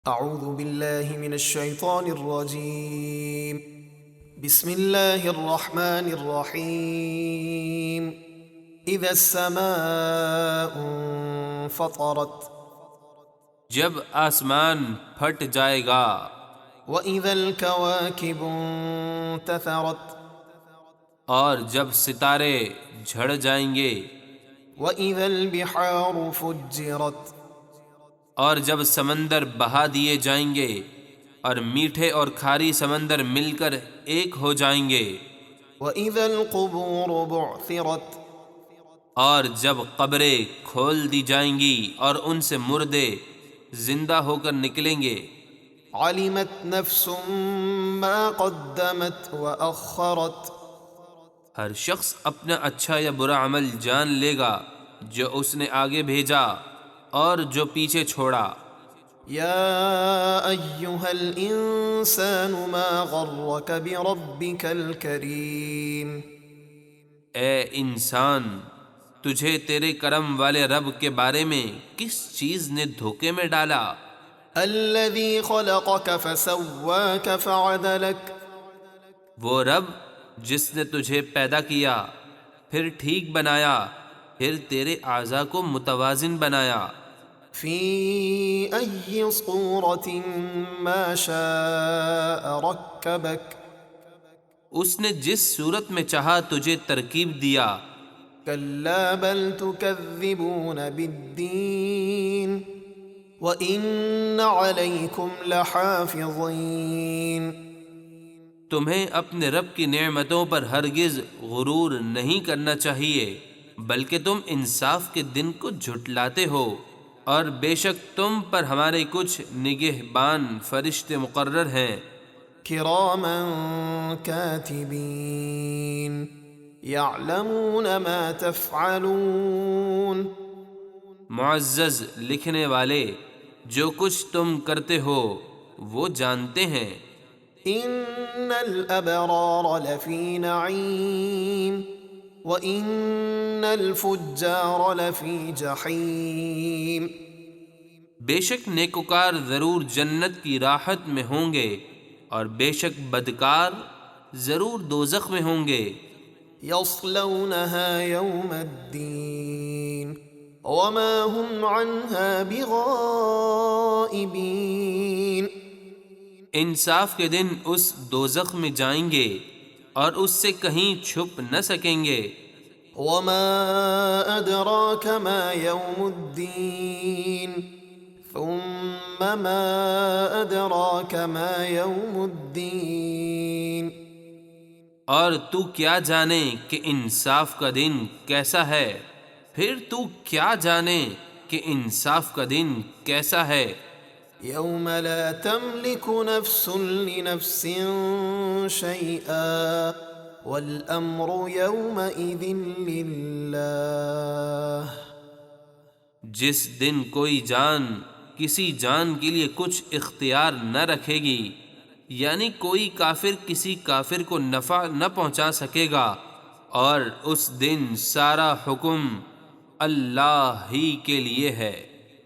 اعوذ باللہ من الشیطان الرجیم بسم اللہ الرحمن الرحیم اذا السماء انفطرت جب آسمان پھٹ جائے گا، واذا الكواكب انتثرت اور جب ستارے جھڑ جائیں گے، واذا البحار فجرت اور جب سمندر بہا دیے جائیں گے اور میٹھے اور کھاری سمندر مل کر ایک ہو جائیں گے، واذا القبور بعثرت اور جب قبریں کھول دی جائیں گی اور ان سے مردے زندہ ہو کر نکلیں گے، علمت نفس ما قدمت واخرت ہر شخص اپنا اچھا یا برا عمل جان لے گا جو اس نے آگے بھیجا اور جو پیچھے چھوڑا۔ يا أيها الإنسان ما غرك بربك الكريم اے انسان، تجھے تیرے کرم والے رب کے بارے میں کس چیز نے دھوکے میں ڈالا؟ الذي خلقك فسواك فعدلك وہ رب جس نے تجھے پیدا کیا، پھر ٹھیک بنایا، پھر تیرے اعضاء کو متوازن بنایا، في أي صورة ما شاء ركبك اس نے جس صورت میں چاہا تجھے ترکیب دیا۔ كلا بل تكذبون بالدين وإن عليكم لحافظين تمہیں اپنے رب کی نعمتوں پر ہرگز غرور نہیں کرنا چاہیے، بلکہ تم انصاف کے دن کو جھٹلاتے ہو، اور بے شک تم پر ہمارے کچھ نگہبان فرشتے مقرر ہیں، كراما كاتبين يعلمون ما تفعلون معزز لکھنے والے، جو کچھ تم کرتے ہو وہ جانتے ہیں۔ إن الأبرار لفي نعيم وإن الفجار لفي جحيم بے شک نیکوکار ضرور جنت کی راحت میں ہوں گے، اور بے شک بدکار ضرور دوزخ میں ہوں گے۔ يصلونها يوم الدين وما هم عنها بغائبين انصاف کے دن اس دوزخ میں جائیں گے اور اس سے کہیں چھپ نہ سکیں گے۔ وما أدراك ما يوم الدين ثم ما أدراك ما يوم الدين اور تو کیا جانے کہ انصاف کا دن کیسا ہے، پھر تو کیا جانے کہ انصاف کا دن کیسا ہے۔ يوم لا تملك نفس لنفس شيئا والأمر يومئذ لله جس دن کوئی جان کسی جان کے لیے کچھ اختیار نہ رکھے گی، یعنی کوئی کافر کسی کافر کو نفع نہ پہنچا سکے گا، اور اس دن سارا حکم اللہ ہی کے لیے ہے۔